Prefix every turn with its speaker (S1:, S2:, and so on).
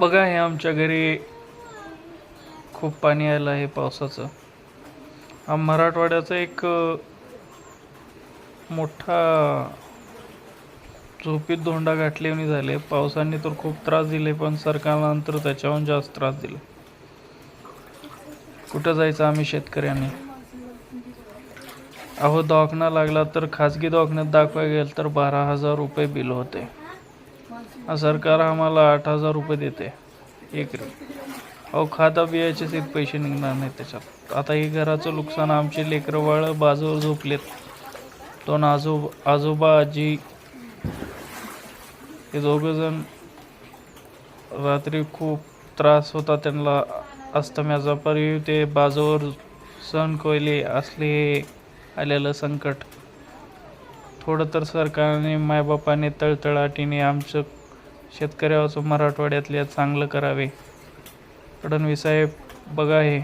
S1: बघा, हे आमच्या घरी खूप पाणी आलं आहे पावसाचं. हा मराठवाड्याचा एक मोठा झोपीत धोंडा गाठल्याने झाले. पावसाने तर खूप त्रास दिले, पण सरकारनंतर त्याच्याहून जास्त त्रास दिले. कुठं जायचं आम्ही शेतकऱ्यांनी? अहो, दवाखाना लागला तर खाजगी दवाखान्यात दाखवायला गेलं तर 12,000 रुपये बिल होते. सरकार आम्हाला 8,000 रुपये देते एकरी. अहो, खाता बियाचेच पैसे निघणार नाही त्याच्यात. आता हे घराचं नुकसान, आमचे लेकरं बाळ बाजूवर झोपलेत. दोन आजोबा आजी हे दोघंजण रात्री खूप त्रास होता त्यांना अस्थम्याचा. परिव ते बाजूवर सहन कोयले असले आलेलं संकट. थोडं तर सरकारने मायबापाने तळतळाटीने आमचं शेतकऱ्याचं मराठवाड्यातल्या चांगलं करावे. फडणवीस साहेब, बघा हे